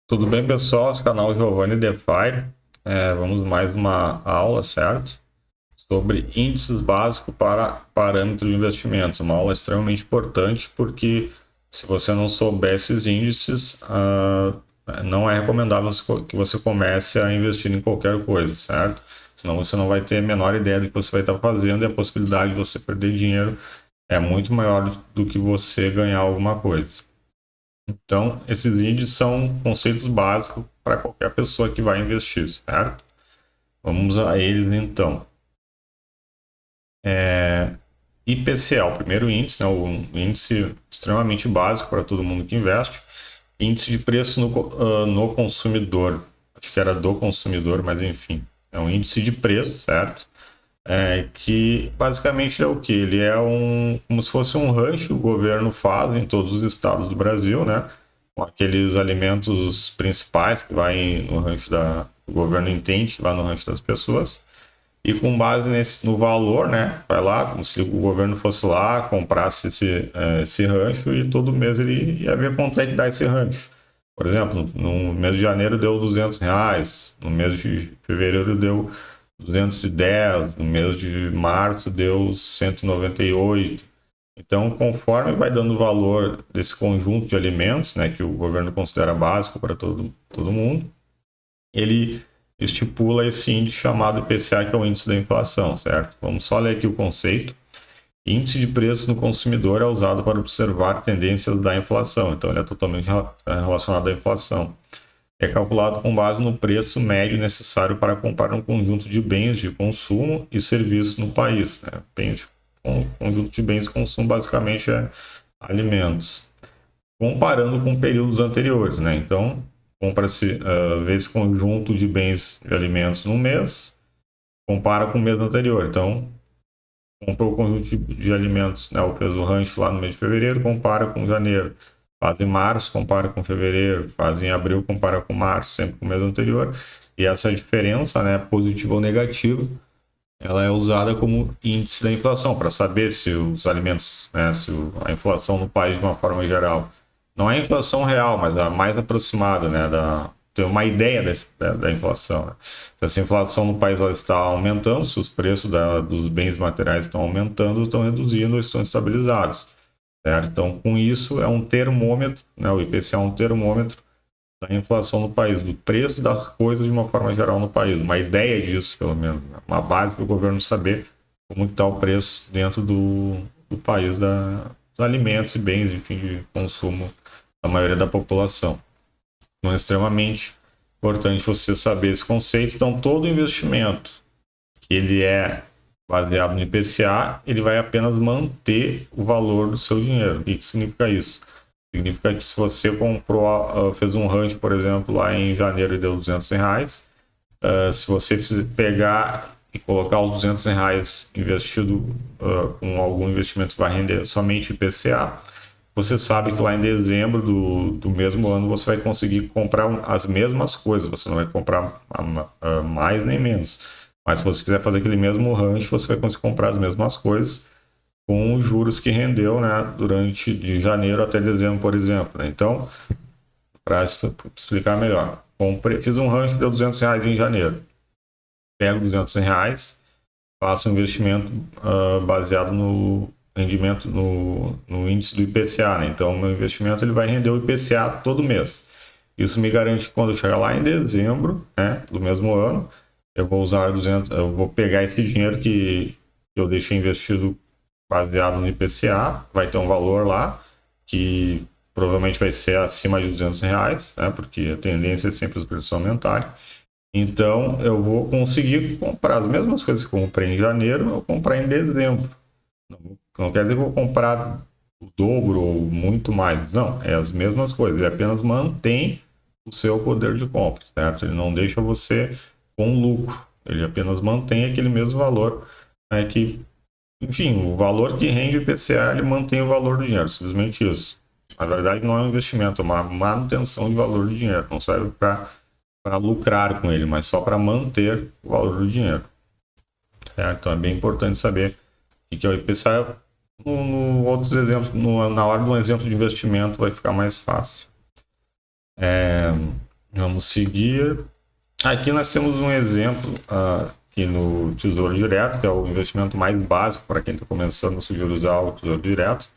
Tudo bem, pessoal? Esse canal Giovanni DeFi. Vamos mais uma aula, certo? Sobre índices básicos para parâmetros de investimentos. Uma aula extremamente importante porque se você não souber esses índices, não é recomendável que você comece a investir em qualquer coisa, certo? Senão você não vai ter a menor ideia do que você vai estar fazendo e a possibilidade de você perder dinheiro é muito maior do que você ganhar alguma coisa. Então, esses índices são conceitos básicos para qualquer pessoa que vai investir, certo? Vamos a eles então. IPCA, o primeiro índice, né, um índice extremamente básico para todo mundo que investe. Índice de preço no consumidor. Acho que era do consumidor, mas enfim. É um índice de preço, certo? Que basicamente é o que? Ele é como se fosse um rancho que o governo faz em todos os estados do Brasil, né? Com aqueles alimentos principais que vai no rancho o governo entende que vai no rancho das pessoas. E com base no valor, né? Vai lá, como se o governo fosse lá, comprasse esse rancho e todo mês ele ia ver quanto é que dá esse rancho. Por exemplo, no mês de janeiro deu R$ 200, no mês de fevereiro deu 210, no mês de março deu 198. Então, conforme vai dando o valor desse conjunto de alimentos, né, que o governo considera básico para todo mundo, ele estipula esse índice chamado IPCA, que é o índice da inflação, certo? Vamos só ler aqui o conceito. Índice de preço no consumidor é usado para observar tendências da inflação, então ele é totalmente relacionado à inflação. É calculado com base no preço médio necessário para comprar um conjunto de bens de consumo e serviços no país. Né? Um conjunto de bens de consumo basicamente é alimentos. Comparando com períodos anteriores, né? Então, compra-se, vê esse conjunto de bens e alimentos no mês, compara com o mês anterior. Então, comprou o conjunto de alimentos, né? Ou fez o rancho lá no mês de fevereiro, compara com janeiro. Faz em março, compara com fevereiro. Faz em abril, compara com março, sempre com o mês anterior. E essa diferença, né, positiva ou negativa, ela é usada como índice da inflação, para saber se os alimentos, né, se a inflação no país de uma forma geral, não é a inflação real, mas a mais aproximada, né, ter uma ideia da inflação. Né? Se essa inflação no país ela está aumentando, se os preços dos bens materiais estão aumentando, estão reduzindo ou estão estabilizados. Certo? Então, com isso, é um termômetro, né, o IPCA é um termômetro da inflação no país, do preço das coisas de uma forma geral no país, uma ideia disso, pelo menos, né? Uma base para o governo saber como está o preço dentro do país dos alimentos e bens, enfim, de consumo da maioria da população. Então é extremamente importante você saber esse conceito. Então, todo investimento que ele é baseado no IPCA, ele vai apenas manter o valor do seu dinheiro. O que significa isso? Significa que se você comprou, fez um rancho, por exemplo, lá em janeiro e deu R$ 200, se você pegar e colocar os R$ 200 investido com algum investimento que vai render somente IPCA, você sabe que lá em dezembro do mesmo ano você vai conseguir comprar as mesmas coisas, você não vai comprar mais nem menos. Mas se você quiser fazer aquele mesmo rancho, você vai conseguir comprar as mesmas coisas com os juros que rendeu, né, durante de janeiro até dezembro, por exemplo. Né? Então, para explicar melhor, fiz um rancho de R$ 200 em janeiro. Pego R$ 200, faço um investimento baseado no rendimento no índice do IPCA. Né? Então, o meu investimento ele vai render o IPCA todo mês. Isso me garante que quando eu chegar lá em dezembro, né, do mesmo ano, eu vou pegar esse dinheiro que eu deixei investido baseado no IPCA, vai ter um valor lá que provavelmente vai ser acima de R$ 200, né, porque a tendência é sempre os preços aumentarem. Então, eu vou conseguir comprar as mesmas coisas que eu comprei em janeiro, eu vou comprar em dezembro. Não quer dizer que eu vou comprar o dobro ou muito mais. Não, é as mesmas coisas. Ele apenas mantém o seu poder de compra, certo? Ele não deixa você com lucro. Ele apenas mantém aquele mesmo valor, né, enfim, o valor que rende o IPCA, ele mantém o valor do dinheiro, simplesmente isso. Na verdade, não é um investimento, é uma manutenção de valor do dinheiro. Não serve para lucrar com ele, mas só para manter o valor do dinheiro. Certo? Então é bem importante saber o que é o IPCA. No outros exemplos, na hora de um exemplo de investimento, vai ficar mais fácil. Vamos seguir. Aqui nós temos um exemplo aqui no Tesouro Direto, que é o investimento mais básico para quem está começando a usar o Tesouro Direto,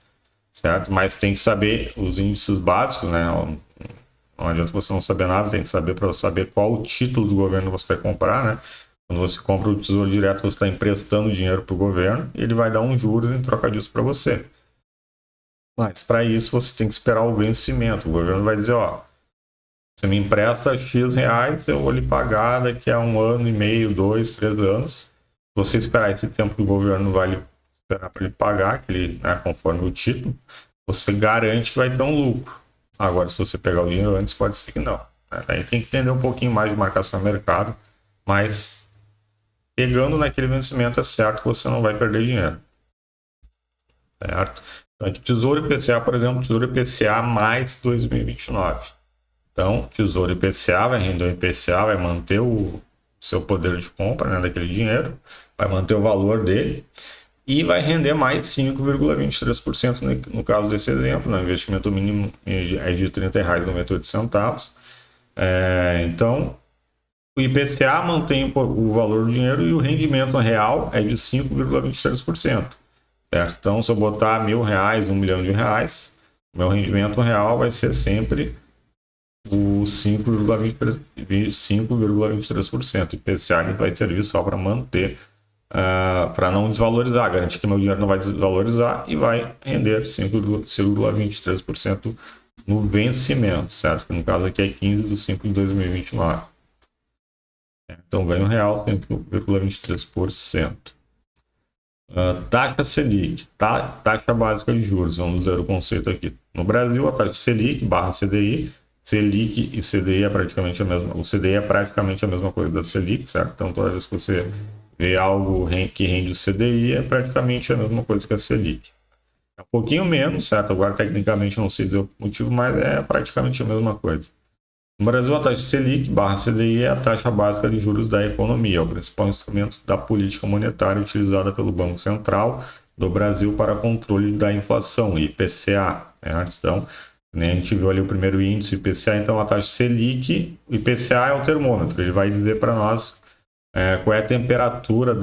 certo? Mas tem que saber os índices básicos, né? Não adianta você não saber nada, tem que saber para saber qual o título do governo você vai comprar, né? Quando você compra o Tesouro Direto, você está emprestando dinheiro para o governo e ele vai dar um juros em troca disso para você. Mas para isso você tem que esperar o vencimento. O governo vai dizer, ó, você me empresta X reais, eu vou lhe pagar daqui a 1 ano e meio, 2, 3 anos. Se você esperar esse tempo que o governo vai lhe esperar para lhe pagar, que ele, né, conforme o título, você garante que vai ter um lucro. Agora, se você pegar o dinheiro antes, pode ser que não. Aí tem que entender um pouquinho mais de marcação de mercado, mas pegando naquele vencimento é certo que você não vai perder dinheiro. Certo? Então, aqui, Tesouro IPCA, por exemplo, Tesouro IPCA mais 2029. Então, Tesouro IPCA vai render o IPCA, vai manter o seu poder de compra, né, daquele dinheiro, vai manter o valor dele e vai render mais 5,23% no caso desse exemplo. Né? O investimento mínimo é de R$ 30,98. Então, o IPCA mantém o valor do dinheiro e o rendimento real é de 5,23%. Certo? Então, se eu botar R$ 1.000, R$ 1 milhão, meu rendimento real vai ser sempre o 5,23%. IPCA vai servir só para manter, para não desvalorizar, garantir que meu dinheiro não vai desvalorizar e vai render 5,23% no vencimento, certo? Que no caso aqui é 15/5/2029. Então, ganho real 5,23%. Taxa Selic, taxa básica de juros, vamos ver o conceito aqui. No Brasil, a taxa Selic barra CDI, Selic e CDI é praticamente a mesma, o CDI é praticamente a mesma coisa da Selic, certo? Então, toda vez que você vê algo que rende o CDI, é praticamente a mesma coisa que a Selic. É um pouquinho menos, certo? Agora, tecnicamente, não sei dizer o motivo, mas é praticamente a mesma coisa. No Brasil, a taxa Selic barra CDI é a taxa básica de juros da economia, é o principal instrumento da política monetária utilizada pelo Banco Central do Brasil para controle da inflação, IPCA. Né? Então, né, a gente viu ali o primeiro índice, IPCA, então a taxa Selic, o IPCA é o termômetro, ele vai dizer para nós qual é a temperatura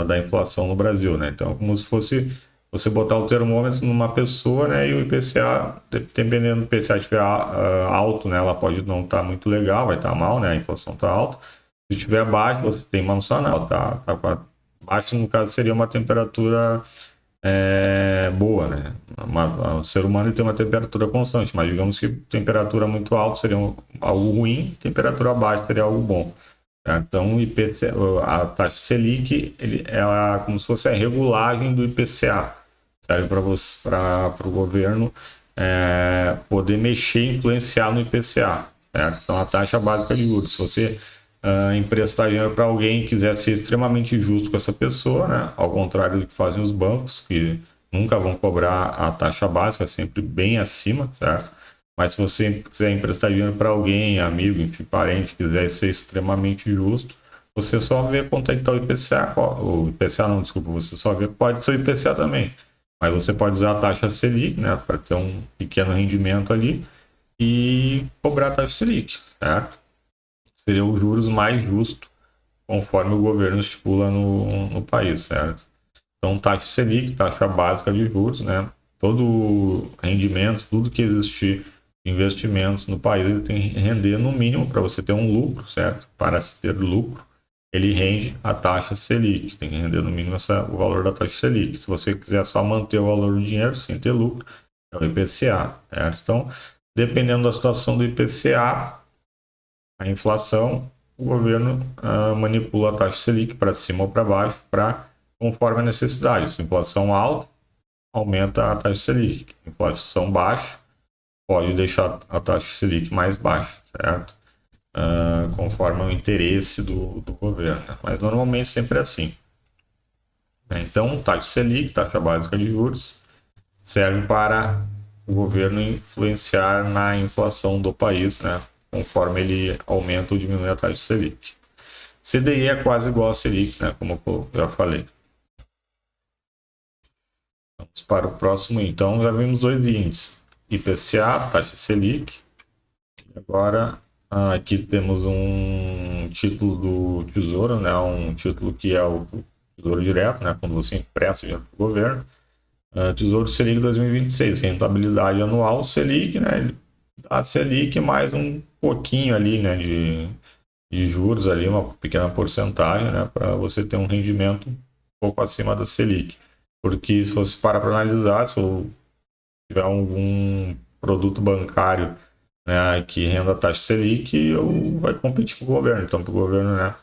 da inflação no Brasil. Né? Então, como se fosse você botar o termômetro numa pessoa, né, e o IPCA, dependendo do IPCA estiver alto, né, ela pode não estar muito legal, vai estar mal, né, a inflação está alta. Se estiver baixo, você tem uma noção, não, tá baixo, no caso, seria uma temperatura boa, né? O ser humano tem uma temperatura constante, mas digamos que temperatura muito alta seria algo ruim, temperatura baixa seria algo bom. Então, o IPCA, a taxa Selic como se fosse a regulagem do IPCA, serve para o governo poder mexer, influenciar no IPCA. Certo? Então, a taxa básica de juros. Se você emprestar dinheiro para alguém e quiser ser extremamente justo com essa pessoa, né? Ao contrário do que fazem os bancos, que nunca vão cobrar a taxa básica, sempre bem acima, certo? Mas se você quiser emprestar dinheiro para alguém, amigo, enfim, parente, quiser ser extremamente justo, você só vê quanto é que está o IPCA. O IPCA não, desculpa, você só vê, pode ser o IPCA também. Mas você pode usar a taxa Selic, né, para ter um pequeno rendimento ali e cobrar a taxa Selic, certo? Seria os juros mais justo conforme o governo estipula no país, certo? Então, taxa Selic, taxa básica de juros, né? Todo rendimento, tudo que existir de investimentos no país, ele tem que render no mínimo para você ter um lucro, certo? Para se ter lucro, ele rende a taxa Selic, tem que render no mínimo o valor da taxa Selic. Se você quiser só manter o valor do dinheiro sem ter lucro, é o IPCA, certo? Então, dependendo da situação do IPCA, a inflação, o governo manipula a taxa Selic para cima ou para baixo, conforme a necessidade. Se a inflação alta, aumenta a taxa Selic. Inflação baixa, pode deixar a taxa Selic mais baixa, certo? Conforme o interesse do governo. Mas normalmente sempre é assim. Então, taxa Selic, taxa básica de juros, serve para o governo influenciar na inflação do país, né? Conforme ele aumenta ou diminui a taxa Selic. CDI é quase igual a Selic, né? Como eu já falei. Vamos para o próximo. Então, já vimos dois índices. IPCA, taxa Selic. Agora, Aqui temos um título do Tesouro, né? Um título que é o Tesouro Direto, né? Quando você empresta dinheiro para o governo. Tesouro Selic 2026, rentabilidade anual Selic, né? A Selic mais um pouquinho ali, né? De juros ali, uma pequena porcentagem, né? Para você ter um rendimento um pouco acima da Selic. Porque se você parar para analisar, se eu tiver algum produto bancário, né, que renda a taxa Selic, eu vai competir com o governo. Então, para o governo, né,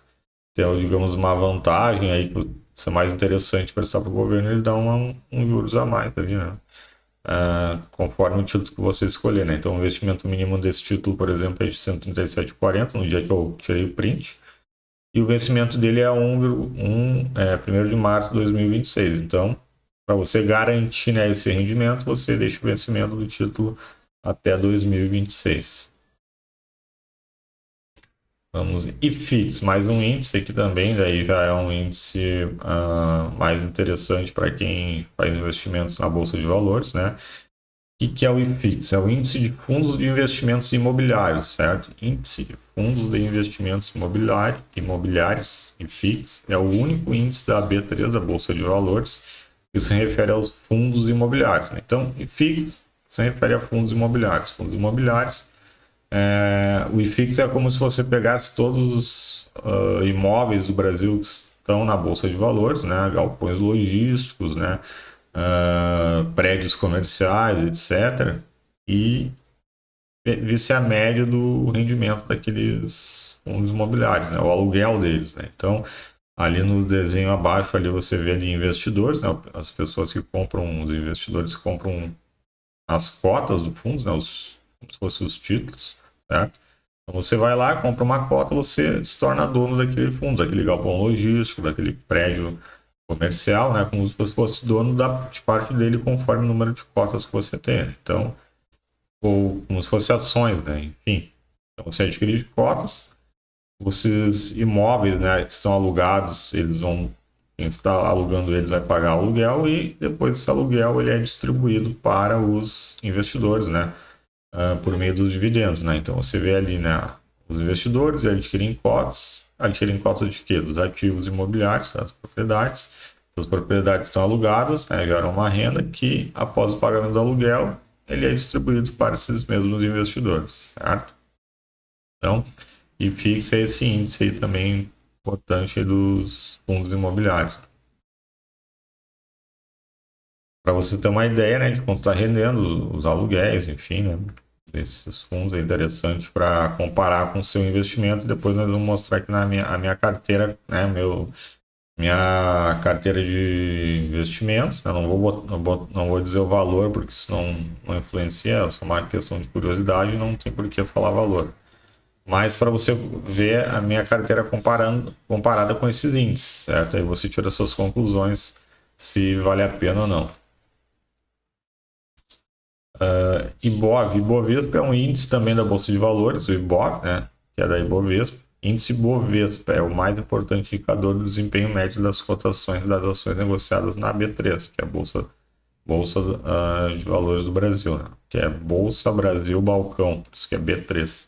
ter, digamos, uma vantagem aí, que ser mais interessante prestar para o governo, ele dá um juros a mais ali, né? Conforme o título que você escolher, né? Então, o investimento mínimo desse título, por exemplo, é de 137,40 no dia que eu tirei o print. E o vencimento dele é 1 de março de 2026. Então, para você garantir, né, esse rendimento, você deixa o vencimento do título até 2026. Vamos, IFIX, mais um índice aqui também, daí já é um índice mais interessante para quem faz investimentos na Bolsa de Valores, né? O que é o IFIX? É o Índice de Fundos de Investimentos Imobiliários, certo? Índice de Fundos de Investimentos Imobiliários, IFIX, é o único índice da B3, da Bolsa de Valores, que se refere aos fundos imobiliários, né? Então, IFIX se refere a fundos imobiliários. Fundos imobiliários, o IFIX é como se você pegasse todos os imóveis do Brasil que estão na Bolsa de Valores, né? Galpões logísticos, né? Prédios comerciais, etc. E visse a média do rendimento daqueles fundos imobiliários, né? O aluguel deles, né? Então, ali no desenho abaixo, ali você vê ali investidores, né? As pessoas que compram, os investidores que compram as cotas do fundo, né? Como se fossem os títulos, certo? Então, você vai lá, compra uma cota, você se torna dono daquele fundo, daquele galpão logístico, daquele prédio comercial, né? Como se você fosse dono de parte dele conforme o número de cotas que você tem. Então, ou como se fosse ações, né? Enfim. Então, você adquire cotas, esses imóveis, né, que estão alugados, eles vão, quem está alugando eles vai pagar aluguel e depois esse aluguel ele é distribuído para os investidores, né? Por meio dos dividendos, né? Então você vê ali, né? Os investidores adquirem cotas de quê? Dos ativos imobiliários, das propriedades. As propriedades estão alugadas, né? Geram uma renda que, após o pagamento do aluguel, ele é distribuído para esses mesmos investidores, certo? Então, e fixa esse índice aí também importante dos fundos imobiliários. Para você ter uma ideia, né, de quanto está rendendo os aluguéis, enfim, né, desses fundos é interessante para comparar com o seu investimento. Depois nós vamos mostrar aqui a minha carteira, né, minha carteira de investimentos. Eu não vou dizer o valor, porque isso não influencia, é só uma questão de curiosidade e não tem por que falar valor. Mas para você ver a minha carteira comparada com esses índices, certo? Aí você tira suas conclusões se vale a pena ou não. Ibovespa é um índice também da Bolsa de Valores, o Ibov, né, que é da Ibovespa. Índice Bovespa é o mais importante indicador do desempenho médio das cotações das ações negociadas na B3, que é a Bolsa de Valores do Brasil, né, que é Bolsa Brasil Balcão, por isso que é B3.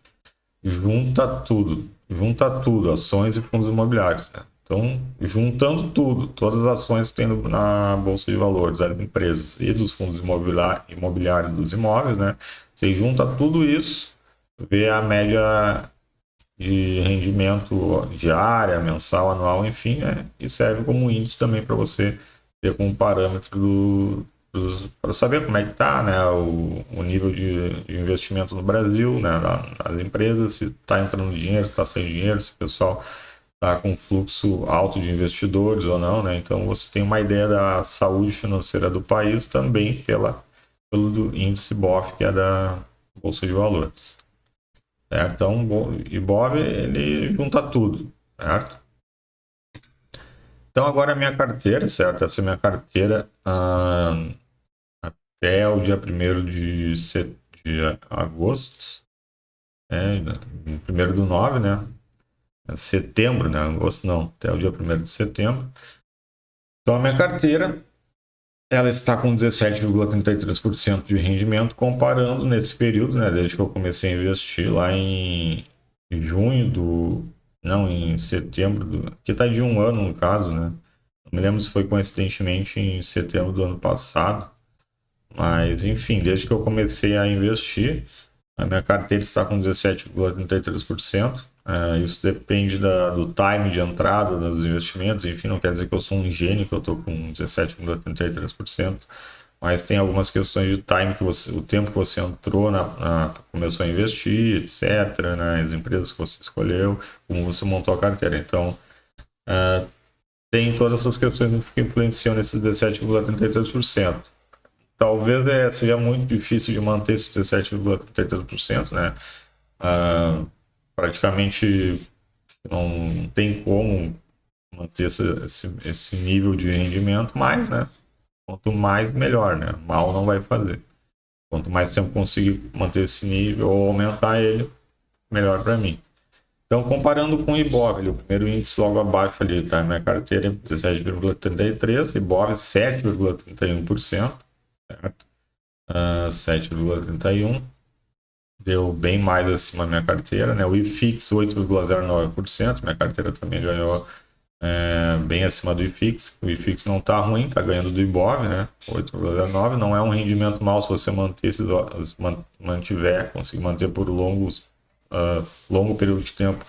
Junta tudo, ações e fundos imobiliários, né? Então, juntando tudo, todas as ações que tem na Bolsa de Valores, das empresas e dos fundos imobiliários dos imóveis, né? Você junta tudo isso, vê a média de rendimento diária, mensal, anual, enfim, né? E serve como índice também para você ter como parâmetro para saber como é que está, né, o nível de investimento no Brasil, né, nas empresas, se está entrando dinheiro, se está saindo dinheiro, se o pessoal está com fluxo alto de investidores ou não, né? Então você tem uma ideia da saúde financeira do país também pelo índice BOF, que é da Bolsa de Valores. Certo? Então, o Ibov, ele junta tudo, certo? Então, agora a minha carteira, certo? Essa é a minha carteira até o dia 1º de agosto, né? 1º do 9, né? Setembro, né? Agosto não, até o dia 1º de setembro. Então, a minha carteira, ela está com 17,33% de rendimento, comparando nesse período, né? Desde que eu comecei a investir lá em junho do. Não, em setembro do. Que tá de um ano no caso, né? Não me lembro se foi coincidentemente em setembro do ano passado. Mas, enfim, desde que eu comecei a investir, a minha carteira está com 17,33%. Isso depende do time de entrada dos investimentos. Enfim, não quer dizer que eu sou um gênio, que eu estou com 17,33%. Mas tem algumas questões de time, o tempo que você entrou, começou a investir, etc., né, as empresas que você escolheu, como você montou a carteira. Então, tem todas essas questões que influenciam nesses 17,33%. Talvez seja muito difícil de manter esse 17,33%, né? Praticamente não tem como manter esse nível de rendimento, mas, né? Quanto mais, melhor, né? Mal não vai fazer. Quanto mais tempo conseguir manter esse nível ou aumentar ele, melhor para mim. Então, comparando com o Ibov, o primeiro índice logo abaixo ali, tá? Minha carteira é 17,33%, Ibov 7,31%, certo? 7,31%, deu bem mais acima da minha carteira, né? O IFIX 8,09%, minha carteira também ganhou bem acima do IFIX. O IFIX não está ruim, está ganhando do Ibov, né? 8,09%, não é um rendimento mal se você conseguir manter por longo período de tempo,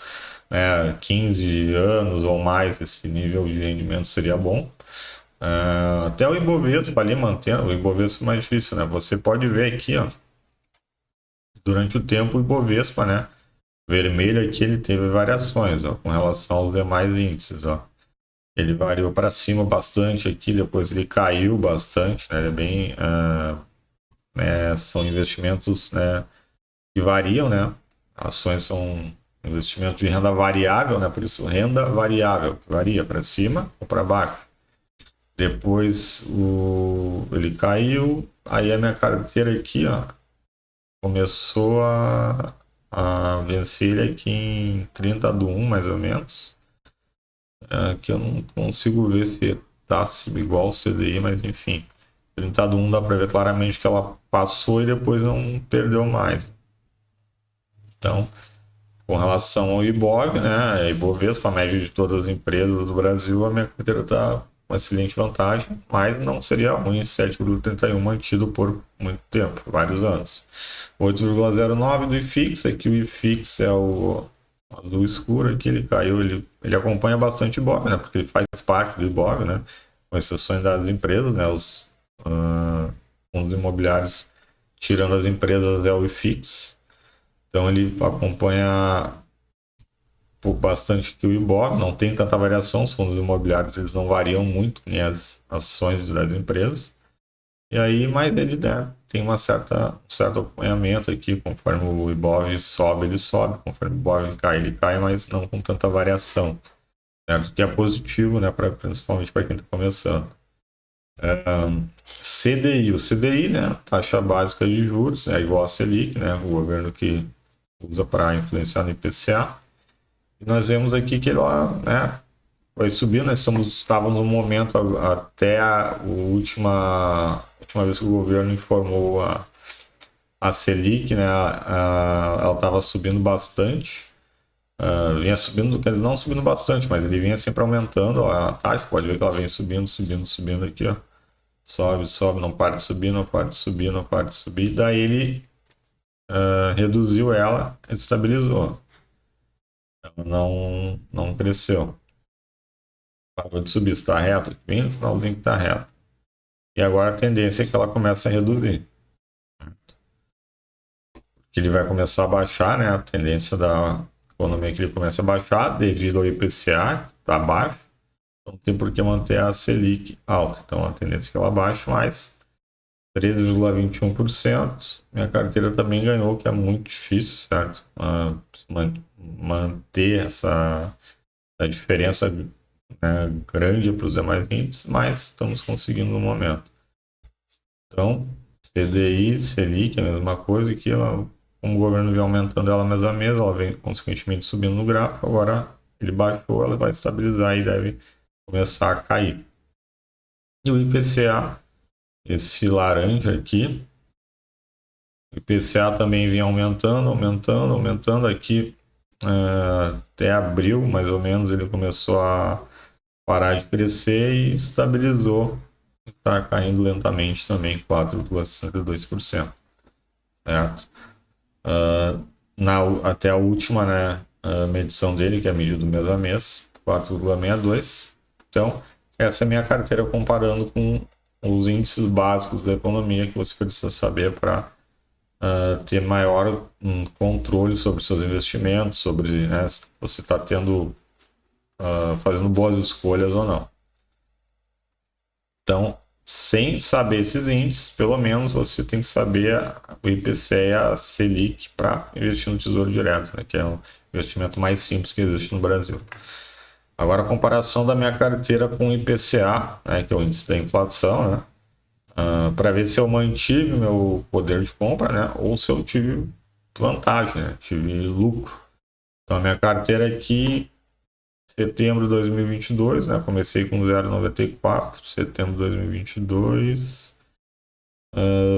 né? 15 anos ou mais, esse nível de rendimento seria bom. Até o Ibovespa ali mantendo, o Ibovespa é mais difícil, né? Você pode ver aqui, ó, durante o tempo o Ibovespa, né? Vermelho aqui ele teve variações, ó, com relação aos demais índices, ó. Ele variou para cima bastante aqui, depois ele caiu bastante, né? Ele é bem, são investimentos, né, que variam, né? Ações são investimentos de renda variável, né? Por isso renda variável, varia para cima ou para baixo. Depois ele caiu, aí a minha carteira aqui, ó, começou a vencer ele aqui em 30 do 1, mais ou menos. Que eu não consigo ver se tá igual ao CDI, mas enfim. 30 do 1 dá para ver claramente que ela passou e depois não perdeu mais. Então, com relação ao Ibov, né, Ibovespa, a média de todas as empresas do Brasil, a minha carteira está uma excelente vantagem, mas não seria ruim 7,31 mantido por muito tempo, vários anos. 8,09 do IFIX, aqui o IFIX é o azul escuro, aqui ele caiu, ele acompanha bastante Ibov, né, porque ele faz parte do Ibov, né, com exceções das empresas, né, os fundos imobiliários, tirando as empresas, é o IFIX. Então ele acompanha bastante que o Ibov, não tem tanta variação, os fundos imobiliários eles não variam muito, nem as ações das empresas. E aí, mas ele, né, tem um certo acompanhamento aqui, conforme o Ibov sobe, ele sobe, conforme o Ibov cai, ele cai, mas não com tanta variação, certo? Que é positivo, né, principalmente para quem está começando. CDI, o CDI, né, taxa básica de juros, é igual a Selic, né, o governo que usa para influenciar no IPCA. E nós vemos aqui que ele, né, foi subindo, nós estávamos no momento até a última vez que o governo informou a Selic, né, ela estava subindo bastante, vinha subindo, não subindo bastante, mas ele vinha sempre aumentando a taxa, pode ver que ela vem subindo, subindo, subindo aqui, ó. Sobe, sobe, não para de subir, não para de subir, não para de subir. Daí ele reduziu ela e estabilizou. Ela não cresceu. Parou de subir, está reto, bem no finalzinho que está reto. E agora a tendência é que ela comece a reduzir. Que ele vai começar a baixar, né? A tendência da economia é que ele comece a baixar devido ao IPCA, que está baixo. Não tem por que manter a Selic alta. Então a tendência é que ela baixe mais 13,21%. Minha carteira também ganhou, que é muito difícil, certo? Manter essa diferença, né, grande para os demais índices, mas estamos conseguindo no momento. Então, CDI, Selic, é a mesma coisa, que ela, como o governo vem aumentando ela mês a mês, ela vem consequentemente subindo no gráfico, agora ele baixou, ela vai estabilizar e deve começar a cair. E o IPCA, esse laranja aqui, o IPCA também vem aumentando, aumentando, aumentando aqui. até abril, mais ou menos, ele começou a parar de crescer e estabilizou. Está caindo lentamente também, 4,62%, certo? Até a última, né, medição dele, que é a medida do mês a mês, 4,62. Então, essa é a minha carteira comparando com os índices básicos da economia que você precisa saber para ter maior controle sobre seus investimentos, sobre, né, se você está fazendo boas escolhas ou não. Então, sem saber esses índices, pelo menos você tem que saber o IPCA e a Selic para investir no Tesouro Direto, né, que é o investimento mais simples que existe no Brasil. Agora, a comparação da minha carteira com o IPCA, né, que é o índice da inflação, né, para ver se eu mantive meu poder de compra, né, ou se eu tive vantagem, né, tive lucro. Então, a minha carteira aqui, setembro de 2022, né, comecei com 0,94, setembro de 2022,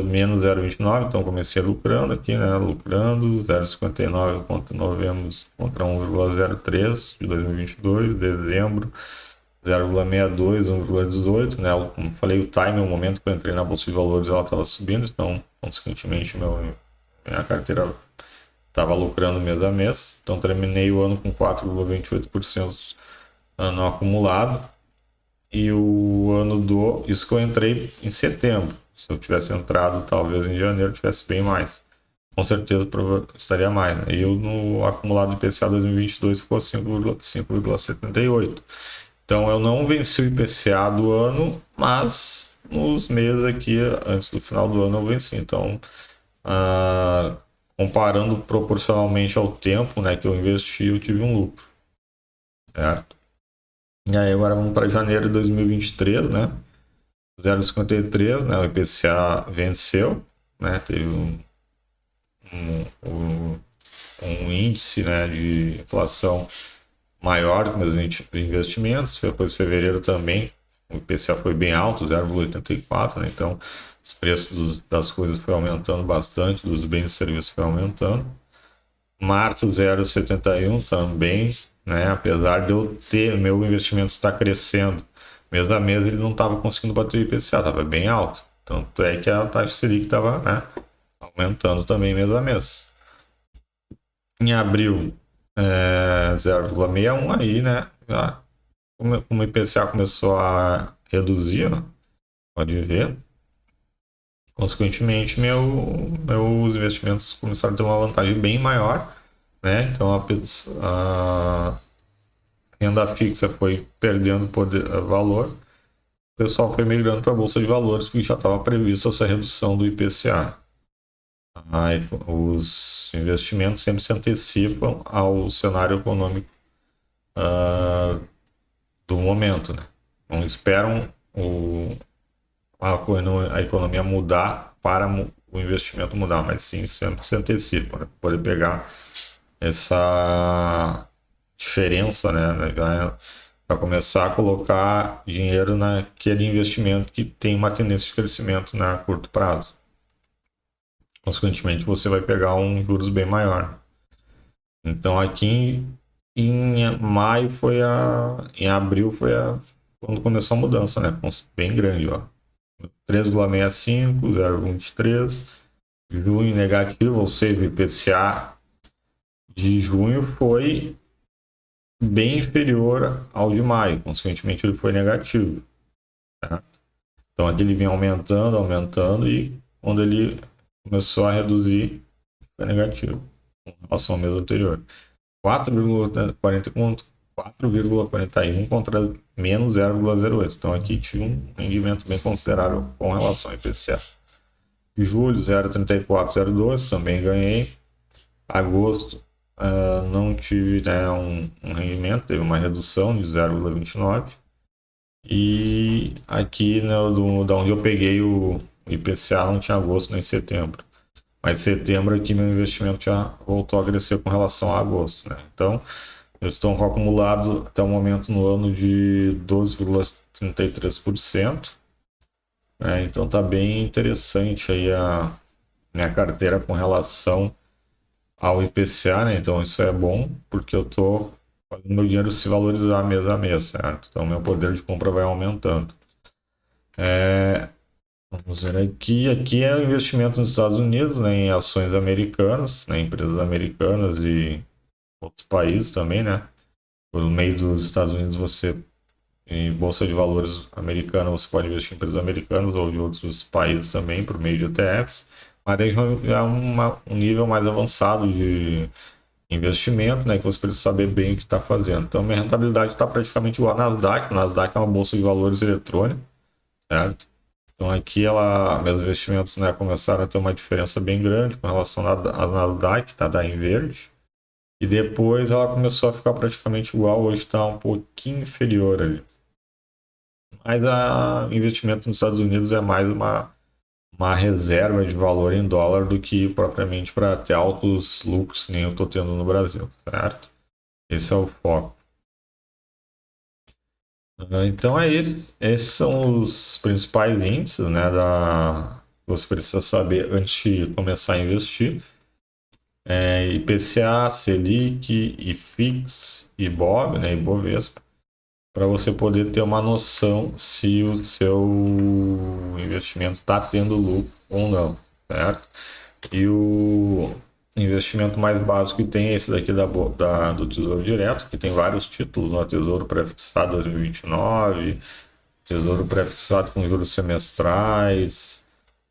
menos 0,29, então comecei lucrando aqui, né, lucrando 0,59 contra novembro contra 1,03 de 2022, dezembro 0,62, 1,18, né? Como falei, o time, o momento que eu entrei na bolsa de valores, ela estava subindo, então, consequentemente, minha carteira estava lucrando mês a mês. Então, terminei o ano com 4,28% ano acumulado. E o ano isso que eu entrei em setembro. Se eu tivesse entrado, talvez em janeiro, tivesse bem mais. Com certeza estaria mais. Né? E eu, no acumulado IPCA 2022 ficou 5,78. Então eu não venci o IPCA do ano, mas nos meses aqui, antes do final do ano, eu venci. Então, comparando proporcionalmente ao tempo, né, que eu investi, eu tive um lucro, certo? E aí agora vamos para janeiro de 2023, né? 0,53, né? O IPCA venceu, né? Teve um índice, né, de inflação maior do que meus investimentos. Depois, fevereiro também, o IPCA foi bem alto, 0,84, né? Então, os preços das coisas foi aumentando bastante, dos bens e serviços foi aumentando. Março, 0,71 também, né? Apesar de eu ter, meu investimento está crescendo, mês a mês ele não estava conseguindo bater o IPCA, estava bem alto. Tanto é que a taxa Selic estava, né, aumentando também mês a mês. Em abril, 0,61 aí, né? Já, como o IPCA começou a reduzir, ó, pode ver. Consequentemente, meus investimentos começaram a ter uma vantagem bem maior, né? Então a renda fixa foi perdendo valor, o pessoal foi migrando para a Bolsa de Valores porque já estava previsto essa redução do IPCA. Aí, os investimentos sempre se antecipam ao cenário econômico do momento, né? Não esperam a economia mudar para o investimento mudar, mas sim sempre se antecipa, né? Poder pegar essa diferença, né? Para começar a colocar dinheiro naquele investimento que tem uma tendência de crescimento, né, a curto prazo. Consequentemente, você vai pegar um juros bem maior. Então, aqui em maio em abril quando começou a mudança, né? Bem grande, ó. 3,65, 0,23. Junho negativo, ou seja, o IPCA de junho foi bem inferior ao de maio, consequentemente ele foi negativo. Tá? Então aqui ele vem aumentando, aumentando e quando ele começou a reduzir, foi negativo em relação ao mês anterior. 4,41 contra menos 0,08. Então aqui tinha um rendimento bem considerável com relação ao IPCA. Julho 0,3402 também ganhei. Agosto não tive, né, um rendimento, teve uma redução de 0,29. E aqui, né, da onde eu peguei o IPCA não tinha agosto nem setembro. Mas setembro aqui meu investimento já voltou a crescer com relação a agosto, né? Então, eu estou com acumulado até o momento no ano de 12,33%. Né? Então tá bem interessante aí a minha carteira com relação ao IPCA, né? Então isso é bom porque eu tô fazendo meu dinheiro se valorizar mês a mês, certo? Então meu poder de compra vai aumentando. Vamos ver aqui. Aqui é o investimento nos Estados Unidos, né, em ações americanas, né, empresas americanas e outros países também, né? Por meio dos Estados Unidos, você, em bolsa de valores americana, você pode investir em empresas americanas ou de outros países também, por meio de ETFs. Mas aí já é um nível mais avançado de investimento, né, que você precisa saber bem o que está fazendo. Então, minha rentabilidade está praticamente igual à Nasdaq. A Nasdaq é uma bolsa de valores eletrônica, certo? Então aqui meus investimentos, né, começaram a ter uma diferença bem grande com relação à Nasdaq, tá, da em verde. E depois ela começou a ficar praticamente igual, hoje está um pouquinho inferior ali. Mas o investimento nos Estados Unidos é mais uma reserva de valor em dólar do que propriamente para ter altos lucros que nem eu estou tendo no Brasil, certo? Esse é o foco. Então é isso. Esses são os principais índices, né, que você precisa saber antes de começar a investir. IPCA, Selic, IFIX, IBOV, né, Ibovespa, para você poder ter uma noção se o seu investimento está tendo lucro ou não, certo? E o investimento mais básico que tem é esse daqui do Tesouro Direto, que tem vários títulos, né? Tesouro Pré-fixado 2029, Tesouro Pré-fixado com juros semestrais,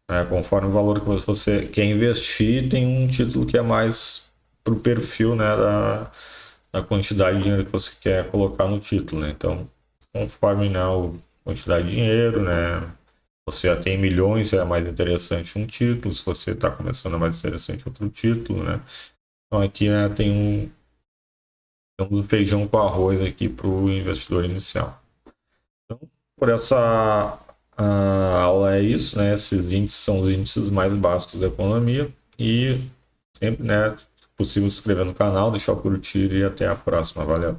né? Conforme o valor que você quer investir, tem um título que é mais para o perfil, né, da quantidade de dinheiro que você quer colocar no título, né? Então, conforme, né, a quantidade de dinheiro, né, você já tem milhões, é mais interessante um título. Se você está começando, é mais interessante outro título, né? Então aqui, né, tem um feijão com arroz aqui para o investidor inicial. Então, por essa aula é isso, né? Esses índices são os índices mais básicos da economia e sempre, né, se possível, se inscrever no canal, deixar o curtir e até a próxima. Valeu!